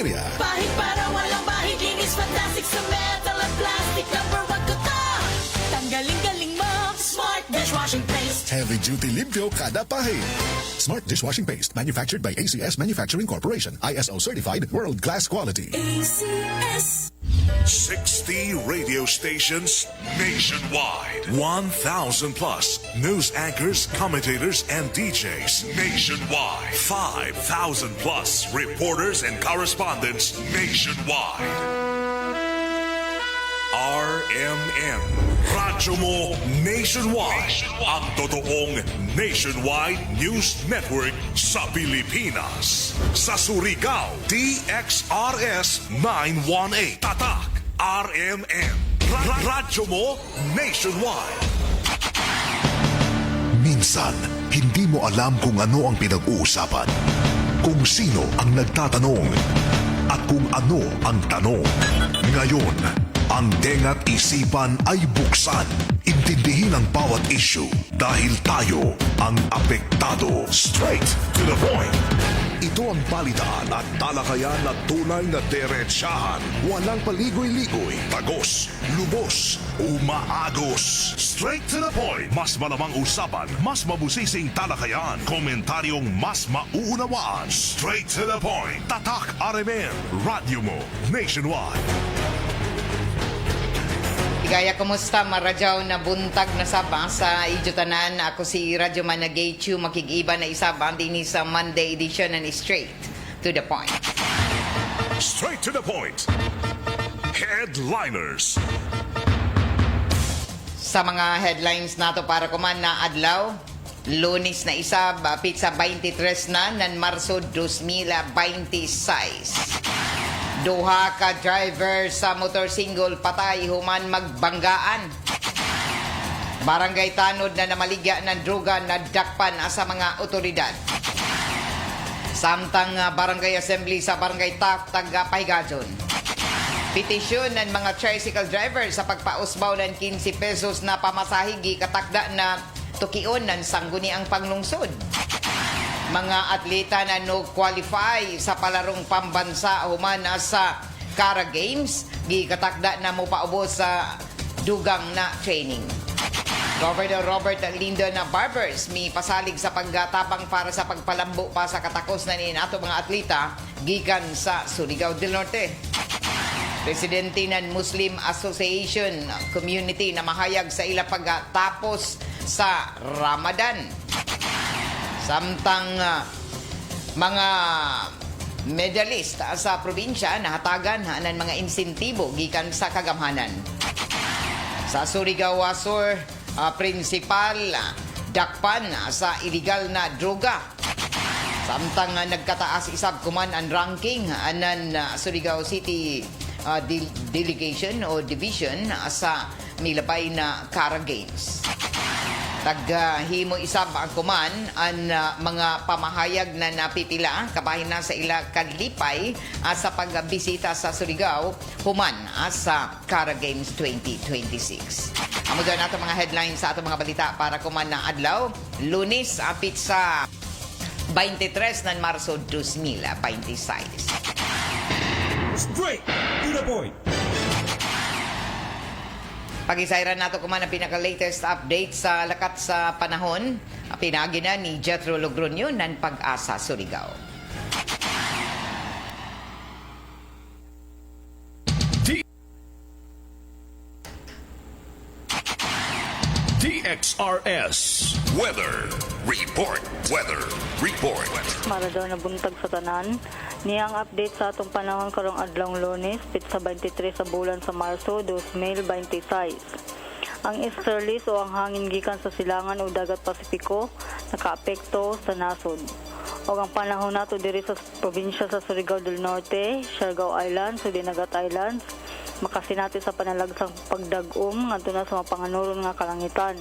Area. Bahid para walang bahid, linis fantastic sa metal at plastic. Number 1 ko to. Tanggaling-galing mo, Smart Dishwashing Paste. Heavy duty limpyo kada pahid. Smart Dishwashing Paste, manufactured by ACS Manufacturing Corporation. ISO certified, world-class quality. ACS. 60 radio stations nationwide. 1,000 plus news anchors, commentators, and DJs nationwide. 5,000 plus reporters and correspondents nationwide. RMN. Radyo mo nationwide. Ang totoong nationwide news network sa Pilipinas. Sa Surigao, DXRS 918. Tatak, RMN. Radyo mo nationwide. Minsan, hindi mo alam kung ano ang pinag-uusapan, kung sino ang nagtatanong, at kung ano ang tanong. Ngayon, ang tenga't isipan ay buksan. Intindihin ang bawat issue dahil tayo ang apektado. Straight to the point. Ito ang balitaan at talakayan na tunay na diretsahan. Walang paligoy-ligoy, tagos, lubos, umaagos. Straight to the point. Mas malamang usapan, mas mabusising talakayan, komentaryong mas mauunawaan. Straight to the point. Tatak RMN. Radyo mo nationwide. Kaya kumusta maradyaw na buntag na sabang sa Ijotanan. Ako si Radyo Managay Chu, makigiba na isabang din sa Monday edition and straight to the point. Straight to the point. Headliners. Sa mga headlines nato para kuman na adlaw, Lunes na isab, pizza 23 na ng Marso 2026. Duha ka driver sa motorsingle patay human magbanggaan. Barangay Tanod na namaligya ng droga na dakpan sa mga otoridad. Samtang barangay assembly sa barangay Taft, Pahigajon. Petisyon ng mga tricycle driver sa pagpausbaw ng 15 pesos na pamasahigi katakda na tukion ng sangguniang panglungsod. Mga atleta na no-qualify sa palarong pambansa human sa Cara Games, gikatakda na mo paubos sa dugang na training. Governor Robert Lindo na Barbers may pasalig sa paggatapang para sa pagpalambo pa sa katakos na ato mga atleta gikan sa Surigao del Norte. Presidente ng Muslim Association Community na mahayag sa ila pagtapos sa Ramadan. Samtang mga medalist sa probinsya nahatagan ng mga insentibo gikan sa kagamhanan. Sa Surigao Sur, principal dakpan sa illegal na droga. Samtang nagkataas isab kuman ang ranking ng Surigao City delegation o division sa milabay na Cara Games. Taghimo isab ang kuman ang mga pamahayag na napipila kabahin na sa ila kalipay sa pagbisita sa Surigao human sa Cara Games 2026. Amo daw nato mga headlines sa ato mga balita para kuman na adlaw, Lunes, pizza 23 ng Marso 2026. Straight to the point. Pag-isayran nato kuman ang pinaka-latest update sa lakat sa panahon. Pinagi na ni Jethro Logroño ng Pag-asa Surigao. DXRS Weather Report. Weather Report. Maradao na buntag sa tanan. Niyang update sa atong panahon karong adlawng Lunes, pitsa 23 sa bulan sa Marso 2026. Ang easterlies o ang hangin gikan sa silangan o dagat Pasipiko nakaapekto sa nasod. O ang panahon nato diri sa probinsya sa Surigao del Norte, Siargao Islands, Dinagat Islands, makasinati sa panalagsang pagdag-om ngadto na sa mapanganuron nga kalangitan.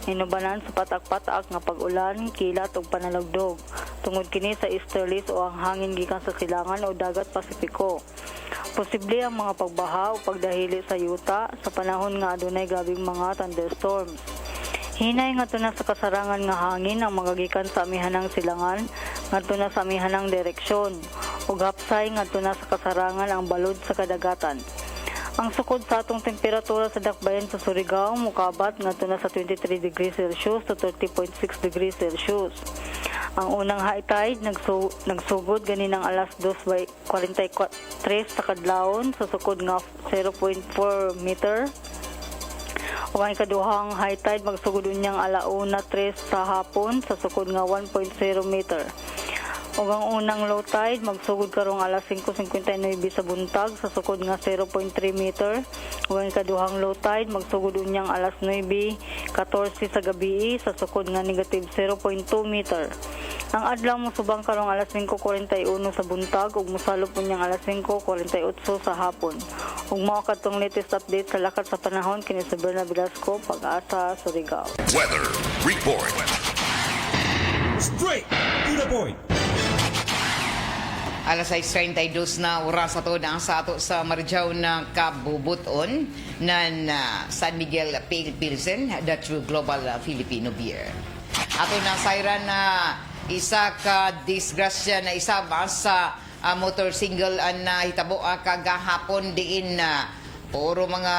Inubanan sa patak-patak nga pag-ulan, kilat ug panalagdog. Tungod kini sa easterlies o ang hangin gikan sa silangan o dagat Pasipiko. Posible ang mga pagbaha o pagdahili sa yuta sa panahon nga adunay grabing mga thunderstorms. Hinay nga na sa kasarangan nga hangin ang magagikan sa amihanang silangan ngadto na sa amihanang direksyon ug hapsay ngadto na sa kasarangan ang balod sa kadagatan. Ang sukod sa atong temperatura sa dakbayan sa Surigao mukabat ngadto na sa 23 degrees Celsius to 30.6 degrees Celsius. Ang unang high tide nagsugod ganinang alas 2:43 sa kadlawon sa sukod nga 0.4 meter. Ug ang ikaduhang high tide magsugod unyang alauna 3 sa hapon sa sukod nga 1.0 meter. Ug ang unang low tide magsugod karong alas 5:59 sa buntag sa sukod nga 0.3 meter. Ug ang ikaduhang low tide magsugod unyang alas 9:14 sa gabi sa sukod nga negative 0.2 meter. Ang adlaw musubang karong alas 5:41 sa buntag ug mosalop unyang alas 5:48 sa hapon. Ug mao kadtong latest update sa lakat sa panahon kini sa Berna Velasco, Pag-asa, Surigao. Weather Report. Straight to the point. Alas 6:32 na oras ato na sa ato sa Marjaw na kabubuton ng San Miguel Pale Pilsen, the true global Filipino beer. Ato na sayran na isa ka disgrasya na isa ba sa motorcycle na hitabo kagahapon diin na puro mga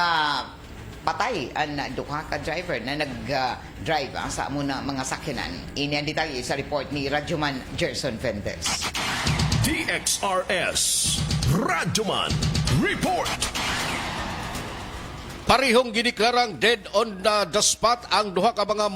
patay ang duha ka driver na nag-drive sa muna mga sakyanan. Ini ang detalye sa report ni Radyoman Gerson Fuentes. DXRS Radyoman Report. Parihong giniklarang dead on the spot ang duha ka mga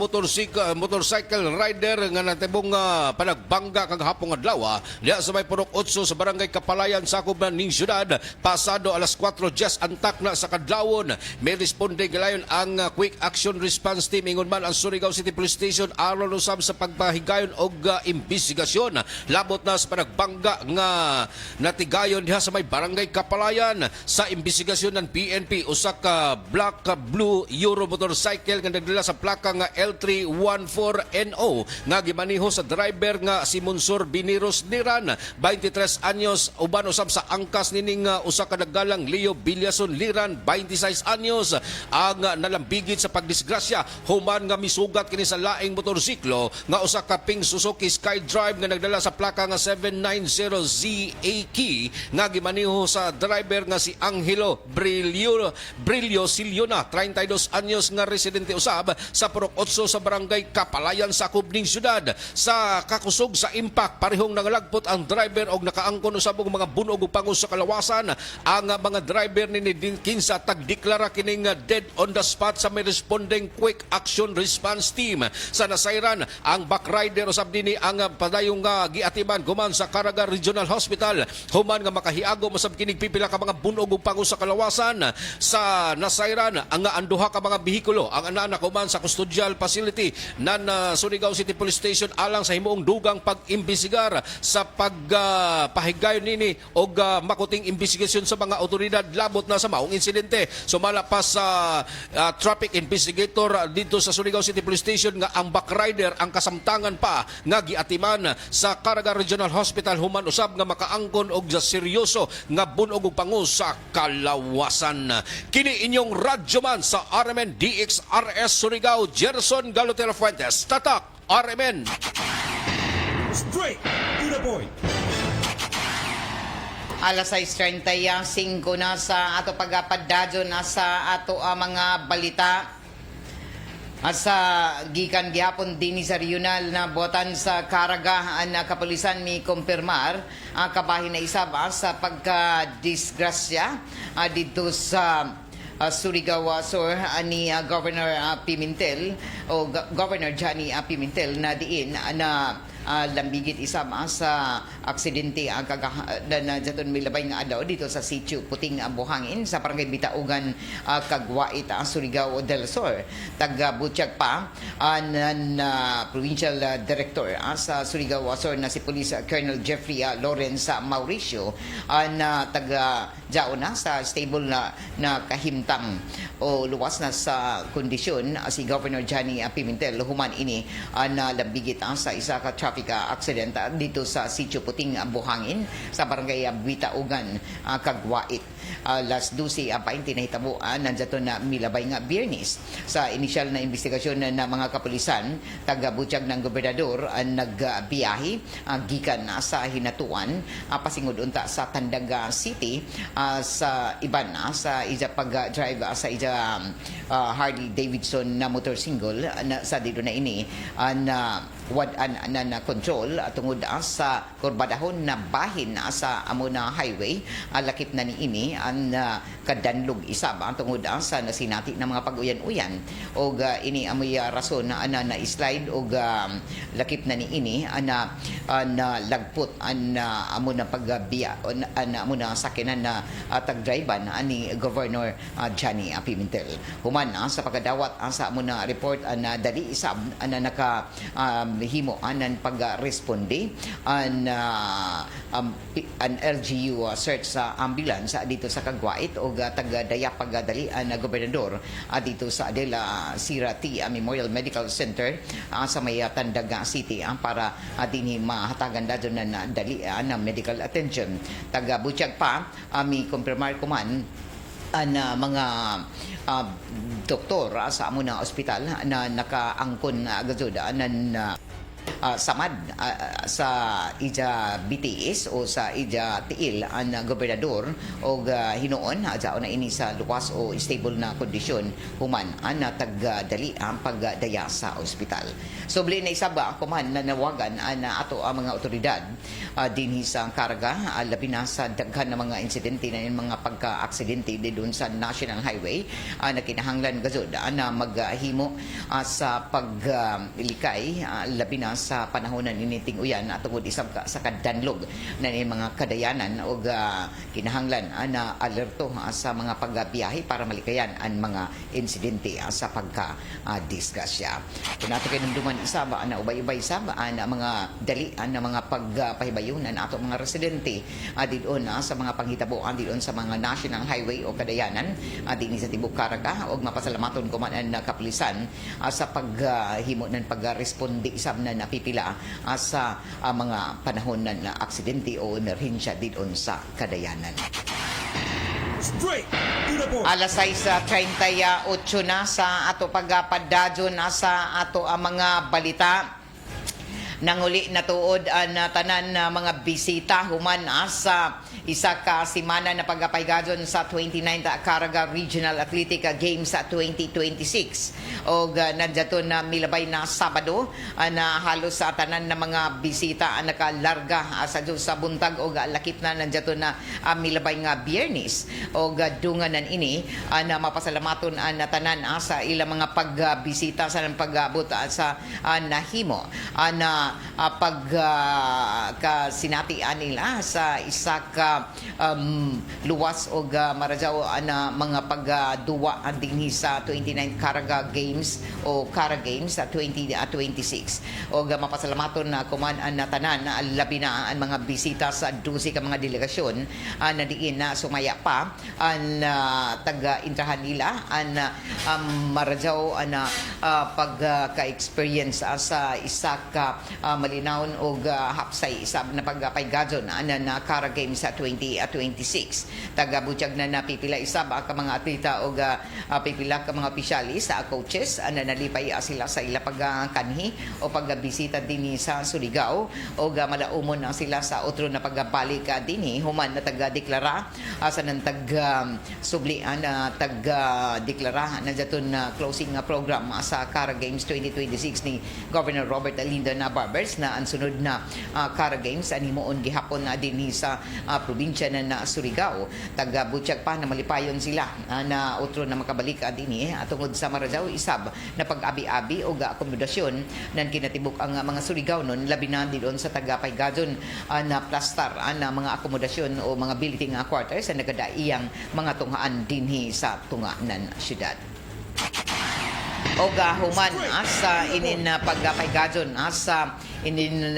motorcycle rider nga natibong panagbangga kag hapong adlaw diha sa may Purok 8 sa barangay Kapalayan sakop ning syudad pasado alas 4:10 antak na sa kadlawon. May responde gilayon ang Quick Action Response Team ingon man ang Surigao City Police Station aron usab sa pagpahigayon og investigasyon labot na sa panagbangga nga natigayon diha sa may barangay Kapalayan. Sa investigasyon ng PNP usa ka black blue Euro motorcycle nga nagdala sa plaka nga L314NO nga gimaniho sa driver nga si Monsur Biniros Liran 23 anyos uban usab sa angkas nining usa ka nagdalang Leo Billason Liran 26 anyos ang nalambigit sa pagdisgrasya human nga misugat kini sa laing motorsiklo nga usa ka pink Suzuki SkyDrive nga nagdala sa plaka nga 790ZAK nga gimaniho sa driver nga si Angelo Brillo Siliona 32 anyos nga residente usab sa Purok 8 sa barangay Kapalayan sa Kubning Syudad. Sa kakusog sa impact parehong nangalagpot ang driver og nakaangkon usab og mga bunog ug pangos sa kalawasan. Ang mga driver ni kinsa tagdeklara kining dead on the spot sa may responding Quick Action Response Team. Sa nasayran ang back rider usab dinhi ang padayong giatiman guman sa Caraga Regional Hospital human nga makahiago usab kining pipila ka mga bunog ug pangos sa kalawasan. Sa nasayran ang anduha ka mga bihikulo ang anana kuman sa custodial facility nan Surigao City Police Station alang sa himuong dugang pag-imbestigar sa pagpahigayon nini og makuting investigasyon sa mga otoridad labot na sa maong insidente. Sumala pa sa traffic investigator dito sa Surigao City Police Station nga ang back rider ang kasamtangan pa nga giatiman sa Caraga Regional Hospital human usab nga makaangkon og seryoso nga bunog ug pangos sa kalawasan. Kini inyong radyoman sa RMN DXRS Surigao, Gerson Galotero Fuentes. Tatak RMN. Straight to the point. Alas 6:35 na sa ato pagapadadyo na sa ato mga balita. Sa gikan gihapon din sa regional na botan sa Caraga na kapulisan mi kumpirmar ang kabahin na isa ba sa pagka-disgrasya dito sa Surigao Sur ni Governor Pimentel o Governor Johnny Pimentel na diin na lambigit isa sa aksidente ang na jaton milabay nga adlaw dito sa sitio Puting Buhangin sa barangay Bitaugan Kagwait Surigao del Sur. Taga Butchag pa ng Provincial Director sa Surigao Sur na si Police Colonel Jeffrey Lawrence Mauricio na taga Jaona sa stable na kahimtang o luwas na sa kondisyon si Governor Johnny Pimentel human ini na lambigit sa isa ka traffic accident dito sa Sitio Puting puting buhangin sa barangay Bitaugan, Kagwait. Las 12:20 nahitabuan nandiyato na milabay nga Biyernes. Sa inisyal na investigasyon na mga kapulisan, taga-butyag ng gobernador nagbiyahe gikan sa Hinatuan pasingod unta sa Tandaga City sa iban sa ija pag-drive sa ija Harley Davidson na motorsingle sa dito na ini na wadan na control tungod sa kurbadahon na bahin sa Amuna Highway. Lakip na ni ini ang kadanlog isab ang tungod sa nasinati ng mga pag-uyan-uyan og ini amoy rason na na-slide og lakip na ni ini na lagput an amo na pagbiya amo na sakinan na tag-drivean ani Governor Johnny Pimentel. Human sa pagkadawat sa amo na report na dali isab na naka himo anan pagresponde an LGU search sa ambulance dito sa Kagwait o taga-daya pagdali na gobernador dito sa Adela Sirati Memorial Medical Center sa may Tandaga City para dinhi mahatagan dadto na dali na medical attention. Taga-butyag pa mi kumpirmar kuman na mga doktor sa amo na ospital na nakaangkon gazud na samad sa ija BTS o sa ija tiil ang gobernador o hinuon adyaon na ini sa luwas o stable na kondisyon human ang tagdali ang pagdaya sa ospital. Subli na isaba ako man na nawagan na ato ang mga otoridad dinhi sa karga labi na sa daghan ng mga insidente na mga pagka-aksidente doon sa National Highway na kinahanglan gazud na maghimo sa paglikay labi na sa panahon ng initing uyan at tungod isang sa kadanlog na mga kadayanan o kinahanglan na alerto sa mga pagbiyahe para malikayan ang mga insidente sa pagka-disgrasya. Kung nato kayo namduman isaba na ubay-ubay isaba na mga dali na mga pagpahibayunan ato mga residente didon sa mga panghitabuan didon sa mga National Highway o kadayanan dinhi sa Tibok Caraga og mapasalamaton ko man ang kapulisan sa paghimo ng pagresponde isab na napipila sa mga panahon na aksidente o emerhensya didon sa kadayanan. Straight to the point. Alas 6:38 na sa ato pagpadadyon sa ato ang mga balita. Nanguli na tuod na tanan na mga bisita human sa isa ka simana na pagpaygadon sa 29th Caraga Regional Athletic Games sa 2026 og nadyaton na milabay na Sabado na halos sa tanan na mga bisita nakalarga sa buntag og lakip na nadyaton na milabay nga Biyernes og dunganan ini na mapasalamaton na tanan sa ilang mga pagbisita sa pag-abot sa nahimo na kasinatian nila sa isa ka luwas o marajaw na mga pagduwa dinhi sa 29th Caraga Games o Cara Games sa 2026 o mapasalamaton na kuman na tanan na labi na ang mga bisita sa 12 ka mga delegasyon na diin na sumaya pa ang taga-intrahan nila ang marajaw na pagka-experience sa isa ka malinawon og hapsay isab na pagpaygadon na Cara Games sa 2026. Taga-butyag na napipila isab ang mga atleta og pipila ka mga opisyalis sa coaches na nalipay sila sa ila pagkanhi o pagbisita dinhi sa Surigao og malaumon na sila sa otro na pagbalik dinhi human na taga-deklara sa nang sublian na taga-deklara na daton na closing program sa Cara Games 2026 ni Governor Robert Alindo na Barbers na ang sunod na Cara Games himuon gihapon na dinhi sa probinsya na Surigao. Taga-butyag pa na malipayon sila na otro na makabalik dinhi tungod sa marajaw isab na pag-abi-abi o akomodasyon nan kinatibuk ang mga Surigao nun labi na doon sa taga-paygadon na plastar na mga akomodasyon o mga building quarters na nagadaiyang mga tunghaan dinhi sa tunga ng syudad. O human sa inin pagpaygadon sa inin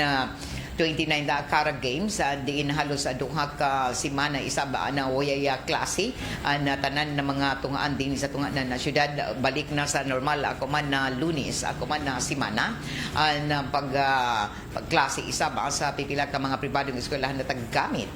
29 na Kara Games diin halos duha ka semana isab na wayaya klase na tanan na mga tungaan din sa tungaan na syudad balik na sa normal ako man na Lunes ako man na semana na pagklase isab sa pipila ka mga pribadong eskwelahan na taggamit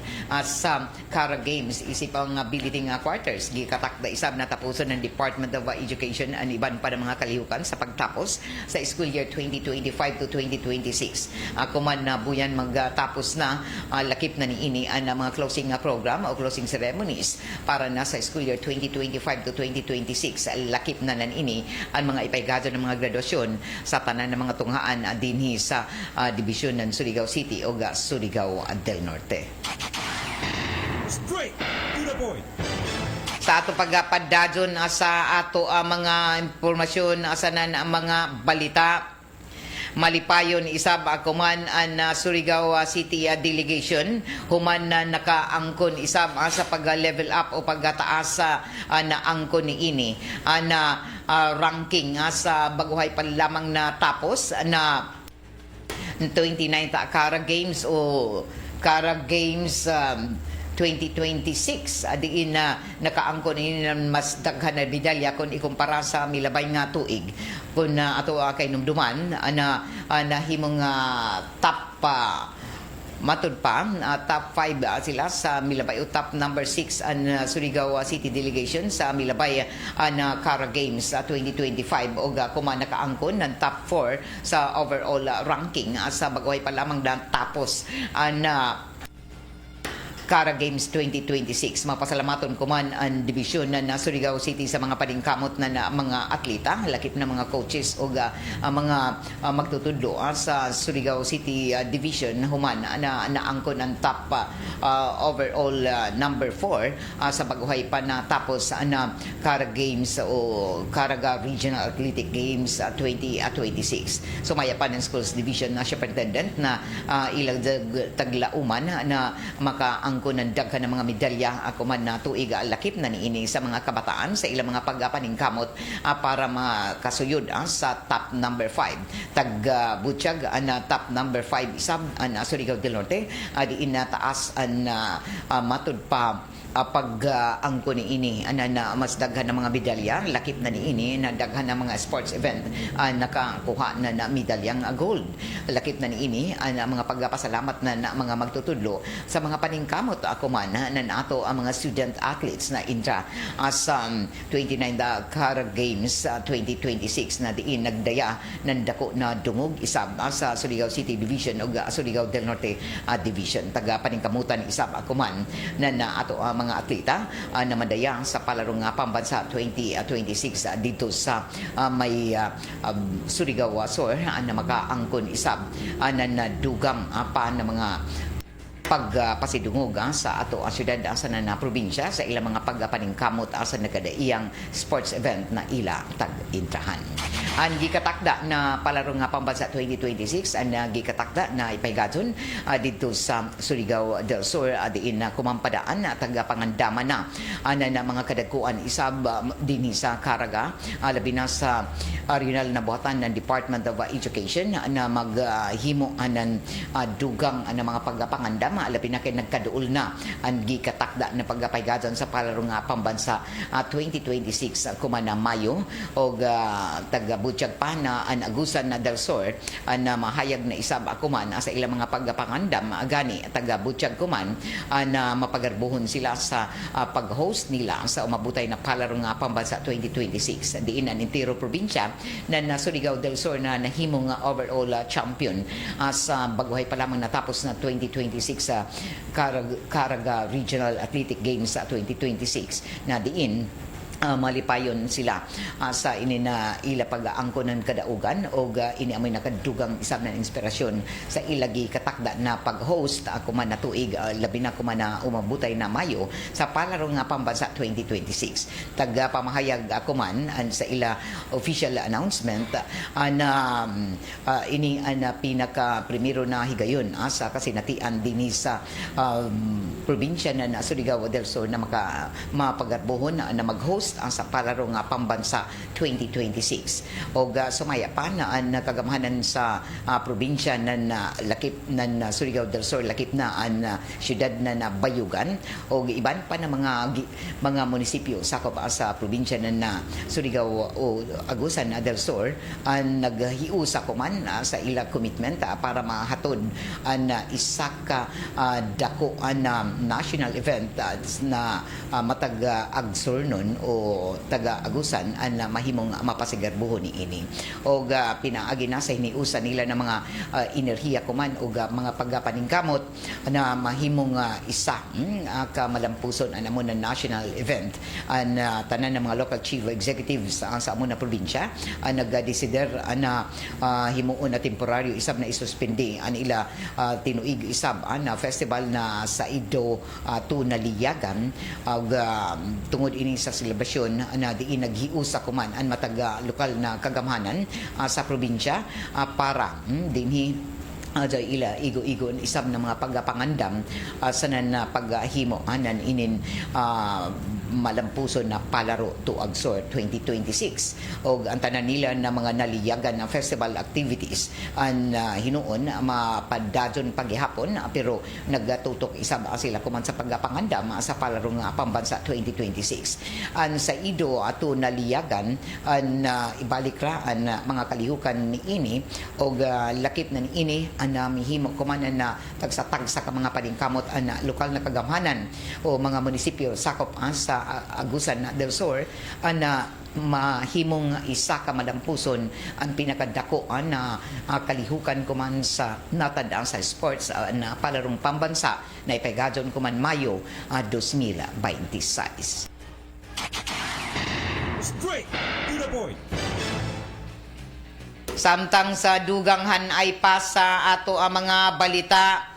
sa Kara Games isip ang building quarters gikatakda isab na tapuson ng Department of Education ang iban pa ng mga kalihukan sa pagtapos sa school year 2025 to 2026 ako man na buyan magtapos na lakip na niini ang mga closing program o closing ceremonies para na sa school year 2025 to 2026 lakip na nanini ang mga ipaigado ng mga graduasyon sa tanan ng mga tunghaan dinhi sa division ng Surigao City o Surigao del Norte. Straight to the point. Sa ato pagpadadyon sa ato mga impormasyon asanan ang mga balita malipayon isab ako man ang Surigao City delegation human na nakaangkon isab sa pag-level up o pagtaas na angkon ni ini na ranking sa baguhay pa lamang na tapos na 29th Kara Games o Kara Games 2026 diin na nakaangkon ini mas daghan na medalya kung ikumpara sa milabay nga tuig kung ato kay numduman na himong top matud pa top 5 sila sa milabay o top number 6 ang Surigao City delegation sa milabay na Kara Games 2025 o kuma nakaangkon ng top 4 sa overall ranking sa baguhay pa lamang na tapos na Kara Games 2026. Mapasalamaton ko man ang division na Surigao City sa mga paningkamot na mga atleta, lakip na mga coaches o mga magtutudlo sa Surigao City Division human na naangkon ang top overall number 4 sa baguhay pa na tapos na Kara Games o Caraga Regional Athletic Games 2026. Sumaya pa ng Schools Division na Superintendent na ilang taglauman na makaangkon ng daghan ng mga medalya ako man na tuig lakip na niini sa mga kabataan sa ilang mga pagpaningkamot para makasuyod sa top number 5 butyag na top number 5 isab ang Surigao del Norte diin na taas ang matud pa pag-angko ni ini na mas daghan ng mga medalya lakip na ni ini na daghan ng mga sports event nakakuha na medalyang gold lakip na ni ini ang mga pagpasalamat na mga magtutudlo sa mga paningkamot ako man na nato ang mga student athletes na intra sa 29 Kara Games 2026 na diin nagdaya ng dako na dungog isab sa Surigao City Division o Surigao del Norte Division taga paningkamutan isab ako man na ato mga atleta na madaya sa palarong pambansa 2026 dito sa may Surigao Sur na makaangkon isab na nadugang pa ng mga pagpasidungog sa ato syudad sa na probinsya sa ilang mga pagpaningkamot sa nagkadaiyang sports event na ila tag-intrahan. Ang gikatakda na palarong pambansa 2026 ang gikatakda na ipaigadon dito sa Surigao del Sur diin na kumampadaan na tagapangandaman na mga kadagkuan isab dinhi sa Caraga labi na sa regional na buhatan ng Department of Education na maghimo ng dugang ng mga pagpangandam labi na kay nagkaduol na ang gikatakda na pagpaigadon sa palarong pambansa 2026 kumana Mayo o taga-butyag pa na ang Agusan na del Sur na mahayag na isab akuman sa ilang mga pagpangandam gani taga-butyag kuman na mapagarbuhon sila sa pag-host nila sa umabutay na palarong pambansa 2026 diin ang entero probinsya na Surigao del Sur na nahimong overall champion sa baguhay pa lamang natapos na 2026 sa Caraga Regional Athletic Games 2026 na diin malipayon sila sa ini na ila pag-aangko ng kadaugan o ini amoy nakadugang isab na inspirasyon sa ilagi katakda na pag-host ako man na tuig labi na kuman na umabutay na Mayo sa palarong pambansa 2026 taga pamahayag ako man sa ila official announcement na ini na pinaka primero na higayon sa kasinatian dinhi sa probinsya na Surigao del Sur na mapagarbuhon na mag-host host sa palaro nga pambansa 2026. O sumaya pa na ang kagamhanan sa probinsya ng lakip ng Surigao del Sur, lakip na ang syudad na Bayugan o iban pa na mga munisipyo sakop sa probinsya ng Surigao o Agusan del Sur ang naghiusa kuman sa ila commitment para mahatod ang isa ka dako ang national event na matag agsurnon o taga-agusan ang mahimong mapasigarbuho ni ini. O pinaagi na sa hiniusa nila ng mga enerhiya kuman o mga pagpaningkamot na mahimong isa ka malampuson ang amon na national event ang tanan ng mga local chief executives sa amon na probinsya ang nagdesider na himuon na temporaryo isab na isuspindi ang ila tinuig isab na festival na sa Ido Tunaliyagan tungod ini sa selebasyon na diin naghiusa kuman ang mataga lokal na kagamhanan sa probinsya para dinhi ila igo-igo isab ng mga pagpangandam sa na paghimo anan inin malampuson na palaro to Agsor 2026 o ang tanan nila na mga naliyagan na festival activities ang hinuon mapadadyon paghihapon pero nagatutok isab sila kuman sa pagpangandam sa palaro nga pambansa 2026 an sa Ido ato naliyagan an ibalik ra ang mga kalihukan ni ini o lakip na ni ini ang mihimo kuman na tagsatagsa ka mga paningkamot ang lokal na kagamhanan o mga munisipyo sakop sa Agusan del Sur na mahimong isa ka madampuson ang pinakadako na kalihukan kuman sa natandaan sa sports na palarong pambansa na ipagadyon kuman Mayo 2026. Straight to the point. Samtang sa duganghan ay pasa ato ang mga balita.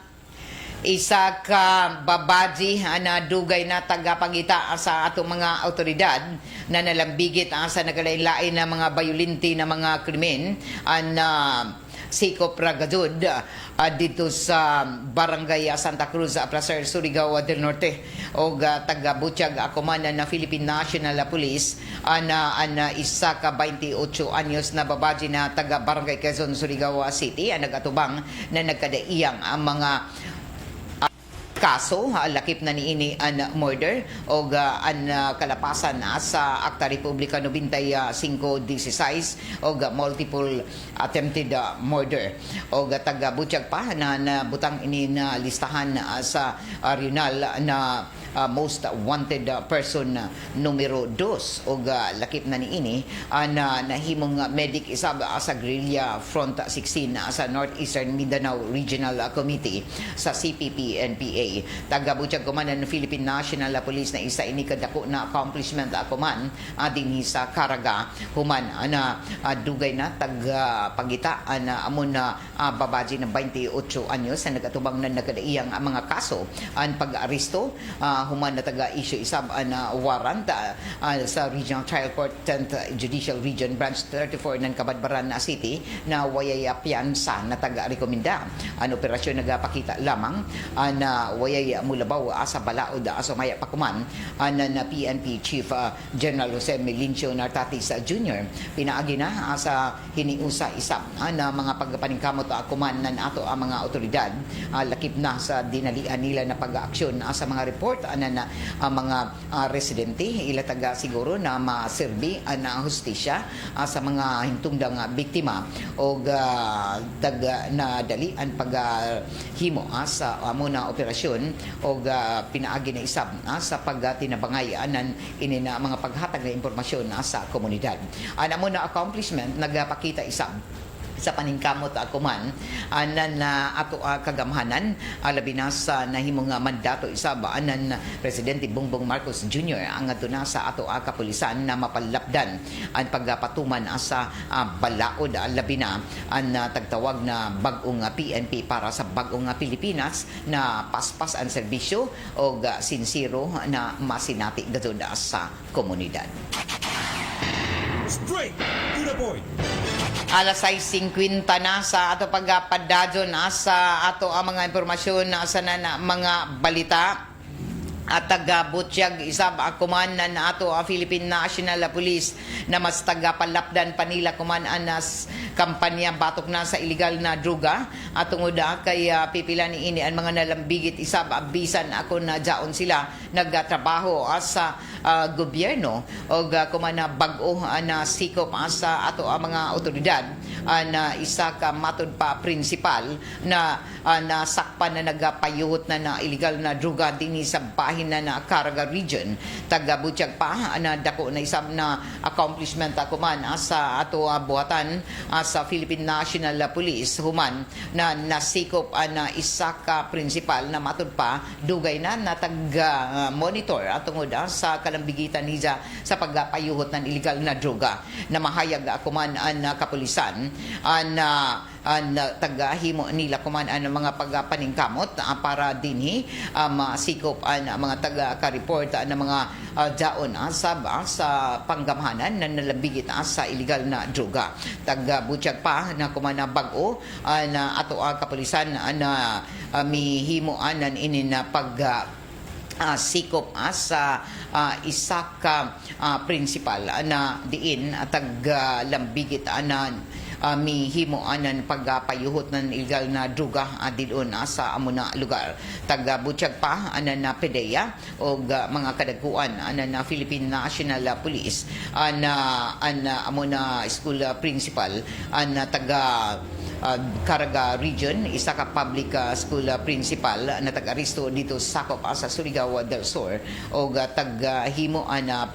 Isa ka babaji na dugay na tagapagita sa ato mga autoridad na nalambigit sa nagalain-lain na mga bayulinti na mga krimen ang sikop ragadud dito sa Barangay Santa Cruz, Placer, Surigao del Norte o taga-Butchag akuman na Philippine National Police na isa ka 28 anyos na babaji na taga Barangay Quezon, Surigao City ang nagatubang na nagkadaiyang ang mga kaso lakip na niini an murder o an kalapasan sa Akta Republika 95-16 o multiple attempted murder o taga Butchag pa na butang ini na listahan sa regional na most wanted person numero 2 o lakip na niini na nahimong medic isab sa guerrilla front 16 sa Northeastern Mindanao Regional Committee sa CPP-NPA. Taga-Butchag kuman ng Philippine National Police na isa ini kadako na accomplishment kuman dinhi sa Caraga human na dugay na taga-pagita na amon na babaji ng 28 anyos na nagatubang na nagkadaiyang mga kaso ang pag-aresto human na taga-issue isab na warrant sa Regional Trial Court 10th Judicial Region Branch 34 ng Cabadbaran City na wayay piyansa na taga-rekomenda ang operasyon nagapakita lamang na wayay mulabaw sa balaod sa maya pakuman na PNP Chief General Jose Melincio Nartatis Jr. Pinaagi na sa hiniusa isab na mga pagpaningkamot kuman ng ato ang mga otoridad lakip na sa dinalian nila na pag-aaksyon sa mga report na mga residente ila taga siguro na maserbi na hustisya sa mga hintungdang biktima o taga na dali ang paghimo sa amo na operasyon o pinaagi na isab sa pagtinabangay-anan ini na mga paghatag na impormasyon sa komunidad. Amo na accomplishment nagapakita isab sa paningkamot kuman na ato kagamhanan labi na sa nahimong mandato isab anan Presidente Bongbong Marcos Jr. ang aduna sa ato kapulisan na mapalapdan ang pagpatuman sa balaod labi na ang tagtawag na bag-ong PNP para sa bag-ong Pilipinas na paspas ang serbisyo o sinsiro na masinati gadud sa komunidad. Straight to the point. Alas 6:50 na sa ato pagpadadyon sa ato ang mga impormasyon sa mga balita. at taga-Butyag isab akuman na ato ang Philippine National Police na mas taga-palapdan panila kuman anas kampanya batok na sa illegal na droga at tungod kay pipila ni ini ang mga nalambigit isab bisan ako na jaon sila nagtrabaho sa gobyerno o kuman na bag-o na sikop sa ato ang mga otoridad na isa ka matud pa principal na nasakpan na nagapayuhot na illegal na droga dinhi sa bahin na Caraga region taga-Butyag pa na dako na isab na accomplishment ako man sa ato buhatan sa Philippine National Police human na nasikop na isa ka principal na matud pa dugay na taga-monitor at tungod sa kalambigitan niya sa pagpayuhot ng illegal na droga na mahayag ako man ang kapulisan tagahimo nila kuman ang mga pagpaningkamot para dinhi masikop ang mga taga-report ng mga jaon sa panggamhanan na nalabigit sa illegal na droga. Taga-Butyag pa na kuman na bag-o na ato ang kapulisan na mihimoan ng inin na sikop sa isa ka principal na diin taglambigit na mihimo anan pagpayuhot ng illegal na droga dilon sa amuna lugar. Taga-Butyag pa anan na PDEA o mga kadagkuan anan na Philippine National Police amuna school principal taga Caraga region isa ka public school principal na taga-aristo dito sakop sa Surigao del Sur o taghimo na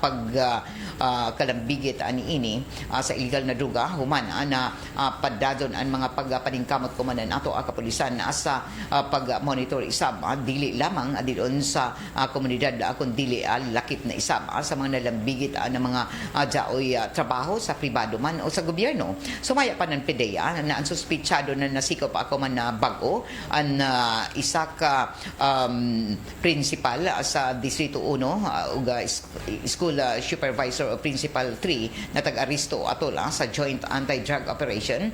kalambigit ani ini sa illegal na droga human na padadon ang mga pagpaningkamot kumanan ato ang kapulisan sa pag-monitor isab dili lamang dilon sa komunidad kun dili lakip na isab sa mga nalambigit na mga jaoy trabaho sa pribado man o sa gobyerno. Sumaya pa ng PDEA na ang suspitsado na nasikop ako man na bag-o ang isa ka principal sa Distrito 1 ug school supervisor o principal 3 na tag-aristo atol sa joint anti-drug operation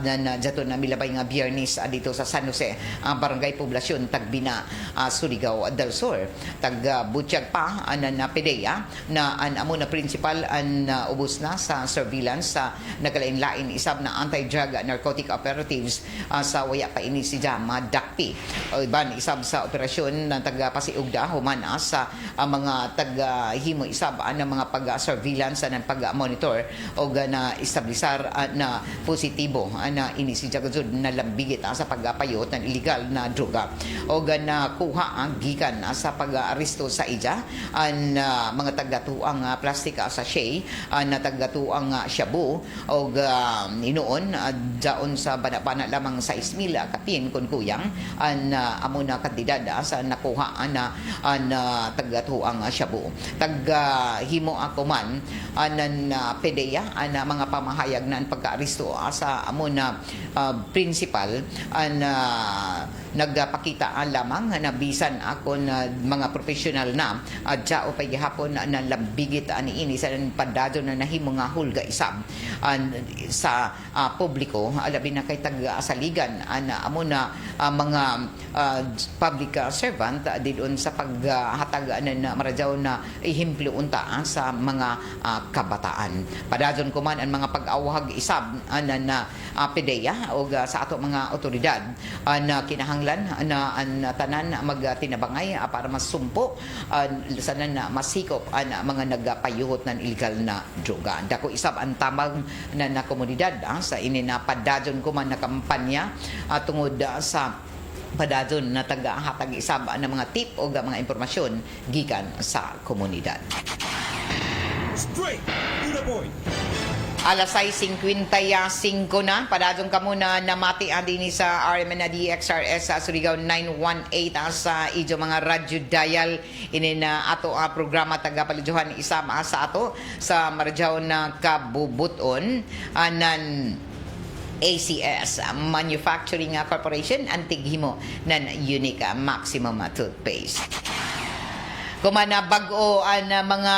na jato na milabay nga biyernes dito sa San Jose barangay poblasyon Tagbina Surigao del Sur. Taga-Butyag pa na PDEA na ang amo na principal ang ubos na sa surveillance sa nagalain-lain isab na anti-drug narcotic operatives sa waya pa ini si Jama Dakpi o iban isab sa operasyon ng taga-Pasiugda human sa mga taga-himo isab na mga pag-surveillance ng pag-monitor o na establisar na positibo na ini si Jagazud na lambigit sa pagpayot ng illegal na droga o na kuha ang gikan sa pag-aresto sa ija ang mga taga-tuang plastic sachet na taga-tuang shabu o inoon jaon sa bana-bana lamang 6,000 kapin kun kuyang ang amo na kandidad sa nakuha na taga-tuang shabu. Taga-himo ako man anan PDEA na mga pamahayag na pagka-aresto sa amo na principal nagpakita lamang na bisan ako na mga professional na dya o paghihapon na lambigit ani ini sa padado na nahimo nga hulga isab sa publiko alabi na kay taga-asaligan amo na mga public servant dilon sa paghatag na maradyaw na ihimplo unta sa mga kabataan. Padadon ko man ang mga pag-awhag isab na PDEA o sa ato mga otoridad na kinahanglan na ang tanan magtinabangay para masumpo sanan na masikop ang mga nagpayuhot ng illegal na droga. Dako isab ang tamang na komunidad sa ini na padadon ko man na kampanya tungod sa padadon na taga-hatag isab ng mga tip o mga impormasyon gikan sa komunidad. Straight to the point. Alas 6:55 na. Padadong ka muna namati din sa RMN na DXRS sa Surigao 918 sa idyo mga radyo dial. Ini na ato programa tagapaliduhan isam sa ato sa Maradyaw na kabubuton anan ACS Manufacturing Corporation ang tighimo ng Unique Maximum Toothpaste. Kumana bag-o ang mga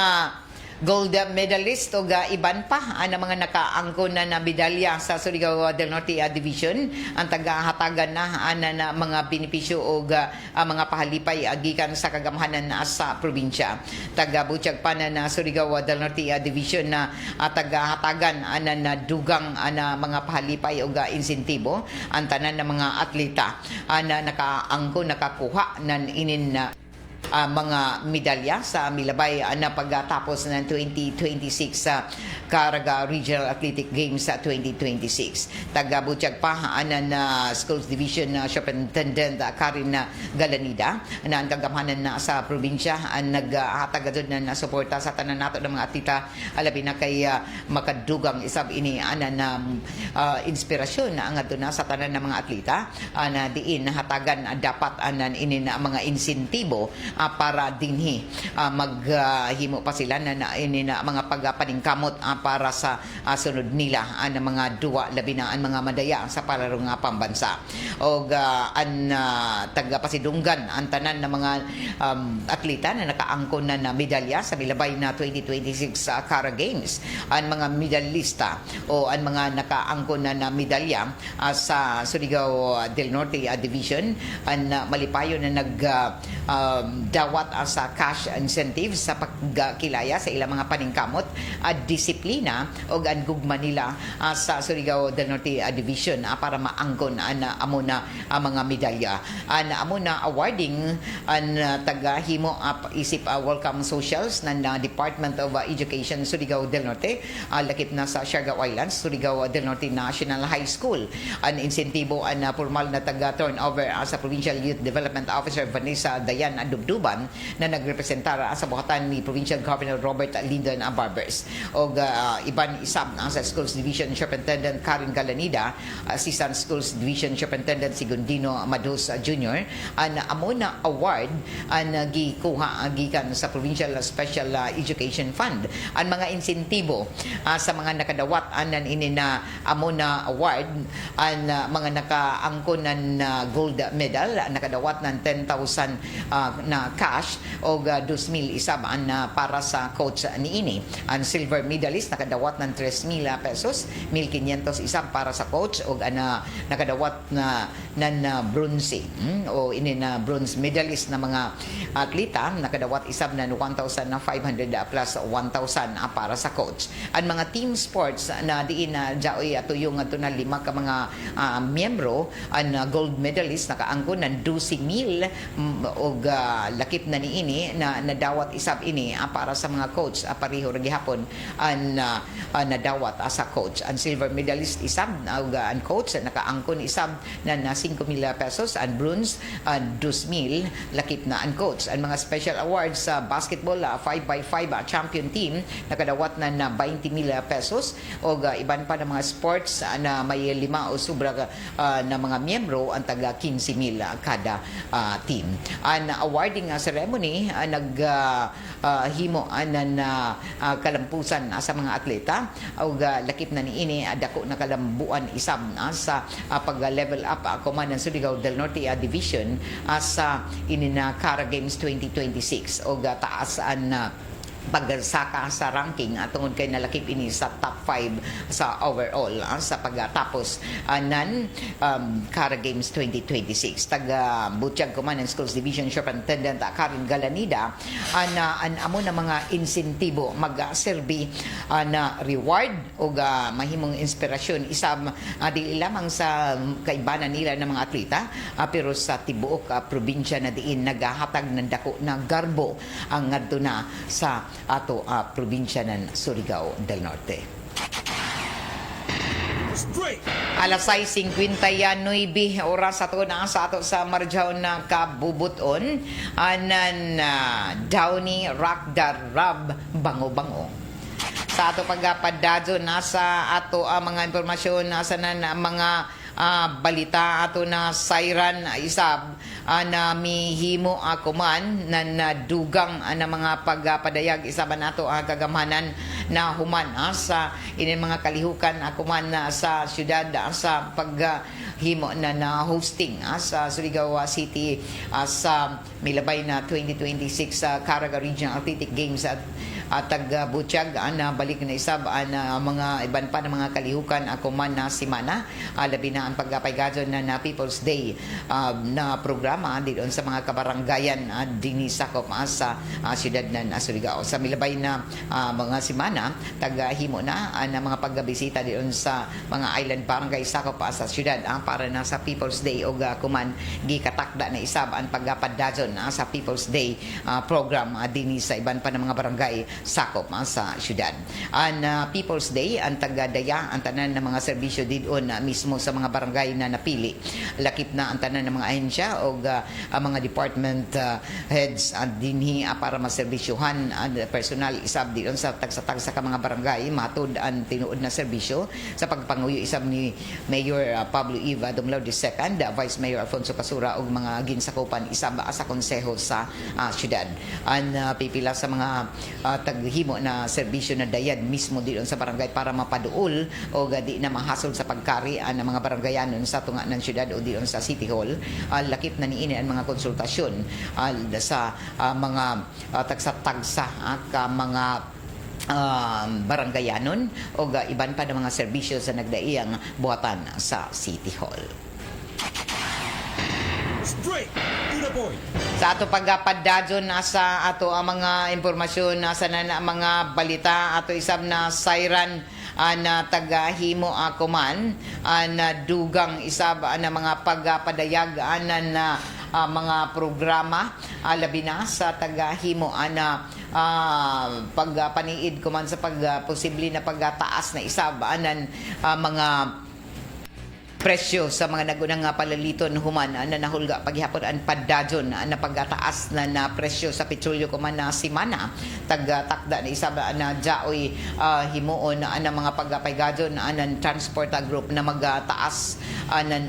gold medalist o iban pa ang mga nakaangkon na medalya sa Surigao del Norte Division ang tagahatagan na mga benepisyo o mga pahalipay gikan sa kagamhanan sa probinsya. Taga-Butiyag pa na Surigao del Norte Division na tagahatagan na dugang mga pahalipay o insentibo ang tanan ng mga atleta na nakakuha ng inin na mga medalya sa milabay na pagtapos ng 2026 sa Caraga Regional Athletic Games sa 2026. Taga-Butiyag pa na Schools Division Superintendent Karin Galanida na ang kagamhanan na sa probinsya ang naghatag doon na suporta sa tanan nato ng mga atleta alabi na kay makadugang isab ini na inspirasyon na ang na sa tanan ng mga atleta na diin hatagan dapat ini na mga insentibo para dinhi maghimo pa sila na mga pagpaningkamot para sa sunod nila ang mga duwa labi na ang mga madaya sa palarong pambansa og ang tagapasidunggan ang tanan ng mga atleta na nakaangkon na medalya sa milabay na 2026 Cara Games. Ang mga medalista o ang mga nakaangkon na medalya sa Surigao del Norte Division ang malipayo na dawat sa cash incentives sa pagkilaya sa ilang mga paningkamot at disiplina o ang gugma nila sa Surigao del Norte Division para maangkon amo na mga medalya. Amo na awarding ang tagahimo isip welcome socials ng Department of Education Surigao del Norte lakip na sa Siargao Islands, Surigao del Norte National High School. Ang insentibo ang formal na taga-turnover sa Provincial Youth Development Officer Vanessa Dayan Dubduban na nagrepresentar sa buhatan ni Provincial Governor Robert Lyndon Barbers o iban isab sa Schools Division Superintendent Karin Galanida, Assistant Schools Division Superintendent Sigundino Mados Jr. ang amo na award ang gikuha gikan sa Provincial Special Education Fund. Ang mga insentibo sa mga nakadawat anan ini na amo na award ang mga nakaangkon ng gold medal nakadawat ng 10,000 na cash o 2,000 isab para sa coach niini. Ang silver medalist nakadawat ng 3,000 pesos, 1,500 isab para sa coach o nakadawat na bronze o ini na bronze medalist na mga atleta nakadawat isab ng 1,500 plus 1,000 para sa coach. Ang mga team sports na diin na jaoy atuyong ato na 5 ka mga miyembro ang gold medalist nakaangkon ng 12,000 og lakip na niini na nadawat isab ini para sa mga coach pareho ra gihapon ang nadawat sa coach. Ang silver medalist isab ang coach nakaangkon isab na 5,000 pesos, ang bronze 2,000 lakip na ang coach. Ang mga special awards sa basketball 5x5 champion team nakadawat na 20,000 pesos o iban pa ng mga sports na may 5 o sobra na mga miyembro ang taga 15,000 kada team. Ang awarding ceremony naghimo na kalampusan sa mga atleta o lakip na niini dako na kalambuan isab sa pag-level up command ng Surigao del Norte Division sa inina Cara Games 2026 o taas ang pagsaka sa ranking tungod kay nalakip ini sa top 5 sa overall sa pagtapos ng Cara Games 2026. Taga Butiyag Command and Schools Division Superintendent Karin Galanida an amo na mga insentibo magserbi na reward o mahimong inspirasyon isab dili lamang sa kaibanan nila ng mga atleta pero sa tibuok probinsya na diin nagahatag ng dako na garbo ang ngadto na sa ato probinsya ng Surigao del Norte. Straight. Alas 6:59 oras ato na sa ato sa Marjaw na kabubuton anan Downy Rock Darab Bango-bango. Sa ato pagpadadyo nasa ato mga impormasyon nasa mga balita ato na siren isab na mihimo ako man na dugang na mga pagpadayag isaban nato ang kagamhanan na human sa ini mga kalihukan ako man sa syudad sa pag himo na hosting sa Surigao City sa milabay na 2026 Caraga Regional Athletic Games at tag-Butchag na balik na isab mga iban pa ng mga kalihukan ako man na simana labi na ang pagpaygadon na People's Day na programa doon sa mga kabaranggayan dinhi sakop sa siyudad ng Surigao. Sa milabay na mga simana taga-himo na mga pagbisita doon sa mga island barangay sakop sa siyudad para na sa People's Day o kuman gikatakda na isab ang pagpadadon sa People's Day program dinhi sa iban pa ng mga barangay sakop sa syudad. Ang People's Day, ang tagadaya, ang tanan ng mga serbisyo didon mismo sa mga barangay na napili. Lakip na ang tanan ng mga ahensya o mga department heads dinhi para maserbisyuhan ang personal isab didon sa tagsa-tagsa ka mga barangay matud ang tinuod na serbisyo sa pagpanguyo isab ni Mayor Pablo Eva Dumlao II, Vice Mayor Alfonso Casura ug mga ginsakupan isab sa konseho sa syudad. Ang pipila sa mga taghimo na serbisyo na dayad mismo diyon sa barangay para mapaduol o di na mahasol sa pagkari ang mga barangayanon sa tunga ng syudad o diyon sa City Hall. Lakip na niini ang mga konsultasyon sa mga tagsa-tagsa at mga barangayanon o iban pa ng mga serbisyo sa nagdaiyang buhatan sa City Hall. Straight to the point. Sa ato pagpadadyon sa ato ang mga impormasyon sa mga balita ato isab na siren na tagahimo kuman na dugang isab na mga pagpadayag na mga programa labi na sa tagahimo na pagpaniid kuman sa pagposible na pagtaas na isab anan mga presyo sa mga nagunang palaliton human na nahulga paghihapon ang padadyon na pagtaas na presyo sa petrolyo kuman na simana tagtakda na isab na jaoy himuon na mga pagpaygadon ng transport group na magtaas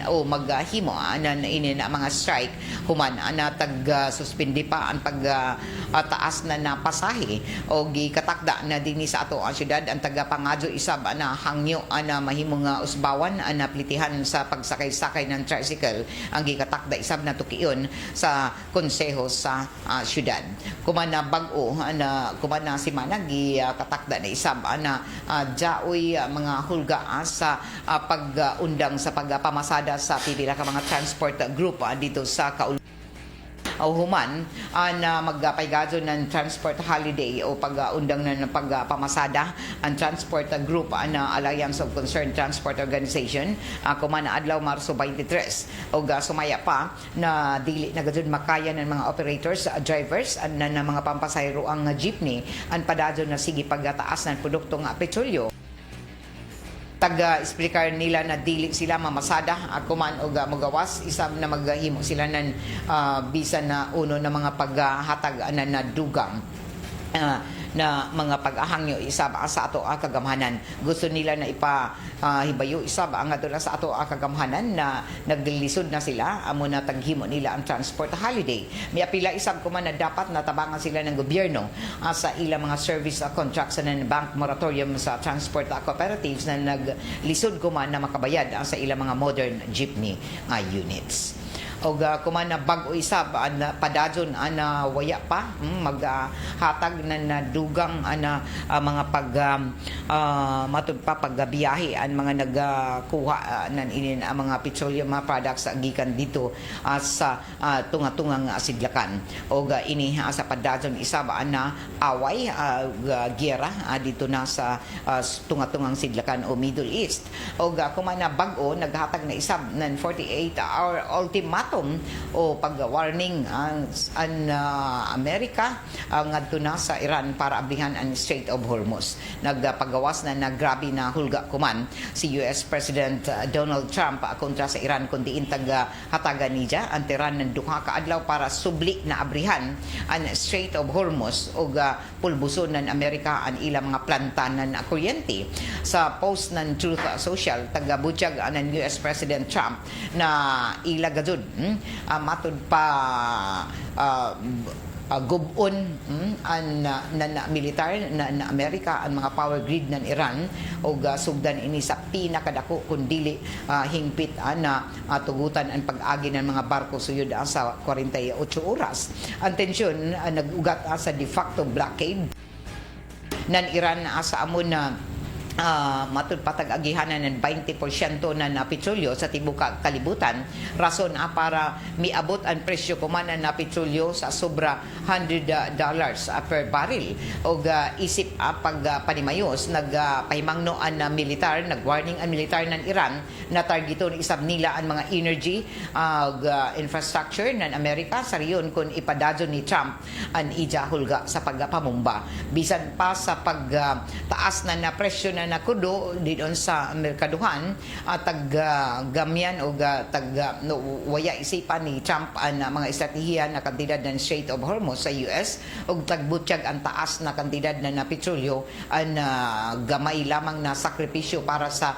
o maghimo ini na mga strike human na tag-suspindi pa ang pagtaas na pasahe o gikatakda na dinhi sa ato ang syudad ang taga-pangadyo isab na hangyo na mahimong usbawan na plitihan sa pagsakay-sakay ng tricycle ang gikatakda isab na tukiyon sa konseho sa syudad. Kuman na bag-o na kuman na simana gikatakda na isab na jaoy mga hulga sa pag-undang sa pagpamasada sa pipila ka mga transport group dito sa human na magpaygadon ng transport holiday o pag-undang na pagpamasada ang transport group na Alliance of Concerned Transport Organization kuman na adlaw Marso 23 o sumaya pa na dili na gud makaya ng mga operators drivers na mga pampasahero ang jeepney ang padadyon na sige pagtaas ng produktong petrolyo taga-explicar nila na dili sila mamasada kuman og magawas isab na maghimo sila ng bisan na uno na mga paghatag na dugang na mga pag-ahangyo isab sa ato kagamhanan. Gusto nila na ipahibayo isab ang adula sa ato kagamhanan na naglilisod na sila amo na taghimo nila ang transport holiday. May apila isab kuman na dapat natabangan sila ng gobyerno sa ilang mga service contracts ng bank moratorium sa transport cooperatives na naglisod kuman na makabayad sa ilang mga modern jeepney units. O kuman na bag-o isab na padadyon na waya pa maghatag na dugang mga matud pa pagbiyahe ang mga nagkuha nan inin ang mga petroleum products gikan dito sa tunga-tungang sidlakan o ini sa padadyon isab na away giyera dito na sa tunga-tungang sidlakan o Middle East o kuman na bag-o naghatag na isab ng 48-hour ultimatum o pag-warning ang Amerika ngadto na sa Iran para ablihan ang Strait of Hormuz. Nagpagawas na grabe na hulga kuman si US President Donald Trump kontra sa Iran kundi hatagan niya ang tiran ng duha ka adlaw para subli na abrihan ang Strait of Hormuz o pulbuson ng Amerika ang ilang mga planta ng kuryente. Sa post ng Truth Social taga-butyag ng US President Trump na ilagadud matud pa gubon ang na militar na Amerika ang mga power grid ng Iran o sugdan ini sa pinakadako kundili hingpit na tugutan ang pag-agi ng mga barko suyod sa 48 oras. Ang tensyon nag-ugat sa de facto blockade ng Iran sa amon na matud patag-agihanan ng 20% na petrolyo sa tibuok kalibutan. Rason para miabot ang presyo kumanan na petrolyo sa sobra $100 per barrel. O isip pagpanimayos, nagpahimangnoan na militar, nag-warning ang militar ng Iran na targeton isab nila ang mga energy infrastructure ng Amerika sa riyon kung ipadadyo ni Trump ang ija-hulga sa pagpamumba. Bisan pa sa pagtaas na presyo na nakudo didon sa merkaduhan tag-gamyan o waya isipan ni Trump ang mga estratehiya na kantidad ng Strait of Hormuz sa US o tagbutyag ang taas na kantidad na petrolyo ang gamay lamang na sakripisyo para sa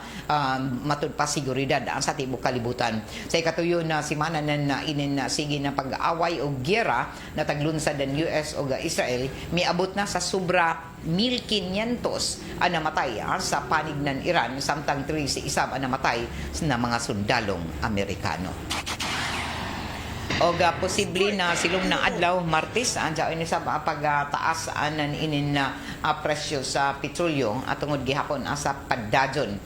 matud pa seguridad sa tibuok kalibutan. Sa ikatuyo na simana na inin na sige na pag-aaway o gyera na taglunsad ng US o Israel miabot na sa sobra 1,500 ang namatay sa panig ng Iran samtang 3 si isab ang namatay na mga sundalong Amerikano. O posible na silong na adlaw Martes anja ini sa pagtaas anan inin na presyo sa petrolyo at tungod gihapon sa paddajon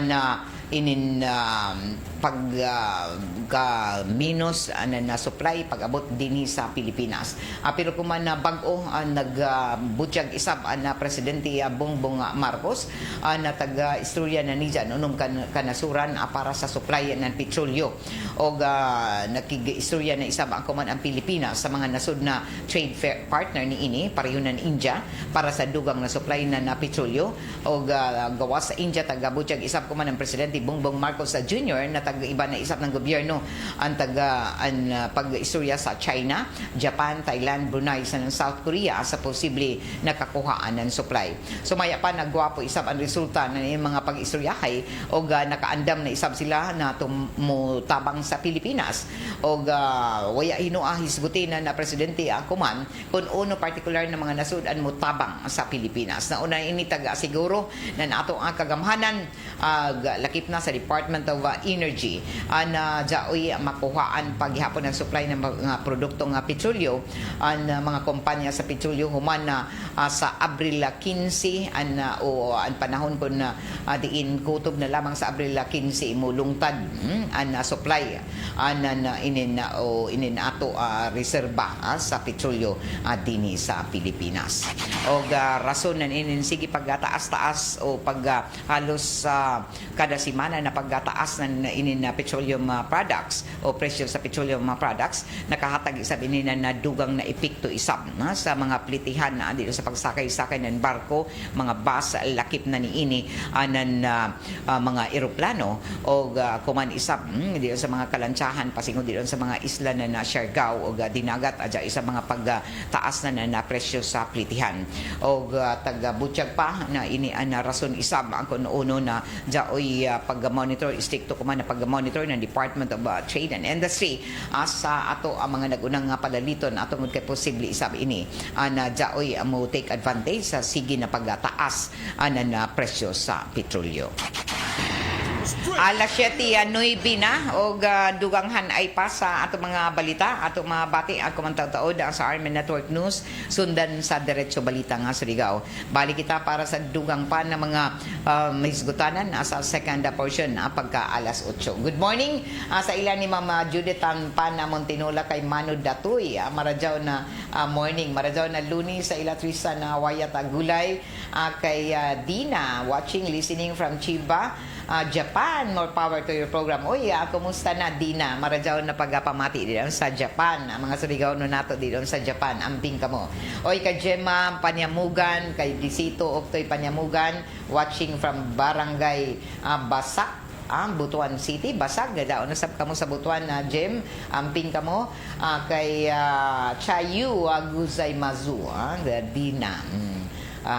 na inin minus na supply pag-abot dinhi sa Pilipinas. Pero kuman na bag-o nagbutyag isab na presidente Bongbong Marcos na taga-istorya na niya unong kanasuran para sa supply ng petrolyo o nakig-istorya na isab ang kuman ang Pilipinas sa mga nasud na trade partner ni ini pareho ng India para sa dugang na supply na petrolyo o gawas sa India taga-butyag isab kuman ang presidente Bongbong Marcos Jr. na iba na isap ng gobyerno ang pag-istorya sa China, Japan, Thailand, Brunei sa South Korea sa posible nakakuhaan ng supply. Sumaya pa nagwapo isap ang resulta ng mga pag-istoryahay o nakaandam na isap sila na tumutabang sa Pilipinas o waya hinoa hisgutin na presidente kuman kung uno particular na mga nasudan mo tabang sa Pilipinas. Na una ini taga-siguro na nato ang kagamhanan lakip na sa Department of Energy na jaoy makuhaan paghihapon ng supply ng mga produktong petrolyo ang mga kompanya sa petrolyo human na sa Abril 15 ang panahon kun diin kutob na lamang sa Abril 15 mulungtad ang supply inin ato reserba sa petrolyo dinhi sa Pilipinas. Og rason nan inin sige pagtaas-taas o halos kada semana na pagtaas ng inin na petroleum products o presyo sa petroleum products nakahatag isab ini na dugang na epekto isab sa mga plitihan na dito sa pagsakay-sakay ng barko, mga bus lakip na niini anan mga eroplano o kuman isab dito sa mga kalantsahan pasingon dito sa mga isla na Siargao o dinagat adya isa mga pagtaas na presyo sa plitihan o taga-butyag pa na ini na rason isab ang kuno na jaoy pag-monitor istikto kuman na pag-monitor ng Department of Trade and Industry sa ato ang mga nagunang palaliton atong kay posible isab ini na jaoy mo take advantage sa sige na pagtaas na presyo sa petrolyo. Alas 7:09 na o duganghan ay pa sa ato mga balita ato mga bati ang kumantataod sa Army Network News sundan sa Diretso Balita nga Surigao. Balik kita para sa dugang pa na mga mahisgutanan sa second portion pagka alas 8. Good morning sa ilan ni Mama Judith Pana Montinola kay Mano Datoy. Maradyaw na morning, maradyaw na luni sa ilatrisa na Wayat Agulay kay Dina watching listening from Chiba Japan. More power to your program. Uy, kumusta na Dina? Maradyaw na pagpamati dito sa Japan. Ang mga Surigao nato dito sa Japan. Amping ka mo. Uy, kay Gemma Panyamugan, kay Disito Oktoy Panyamugan, watching from Barangay Basak, Butuan City, Basag, gadaon na sab kamo sa Butuan na Jem, amping kamo kay Chayu Aguzay Mazu, Dina.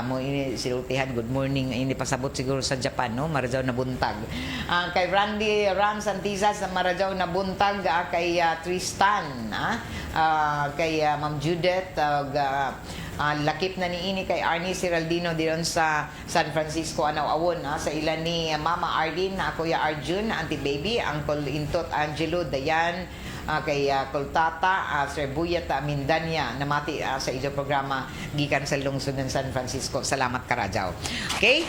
mo ini silutihan, good morning, ini pasabot siguro sa Japan, no? Marajaw na buntag. Kay Randy Ram Santizas, Marajaw na buntag, kay Tristan, kay Ma'am Judith, lakip na ni ini kay Arnie Ciraldino diyon sa San Francisco, Anaw-awon, sa ilan ni Mama Arlene, Kuya Arjun, Auntie Baby, Uncle Intot Angelo, Dayan, kay Kultata, Sir Buyat Mindanya, namati sa inyong programa gikan sa lungsod ng San Francisco. Salamat Karajaw. Okay?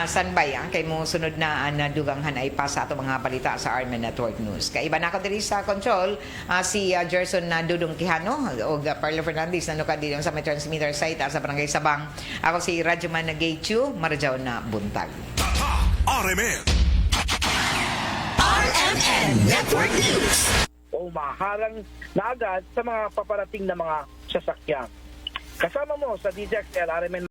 Sanbay, kay mo sunod na naduganghan ay pa sa ato mga balita sa Armen Network News. Kay iba na ako diri sa control, si Gerson na Dudong Quijano o Parlo Fernandez na nuka dito sa may transmitter site sa Barangay Sabang. Ako si Radyoman Nagaychu, Marajaw na buntag. Tatak RMN. RMN Network News. O maharang na agad sa mga paparating na mga sasakyan. Kasama mo sa DJXL RMN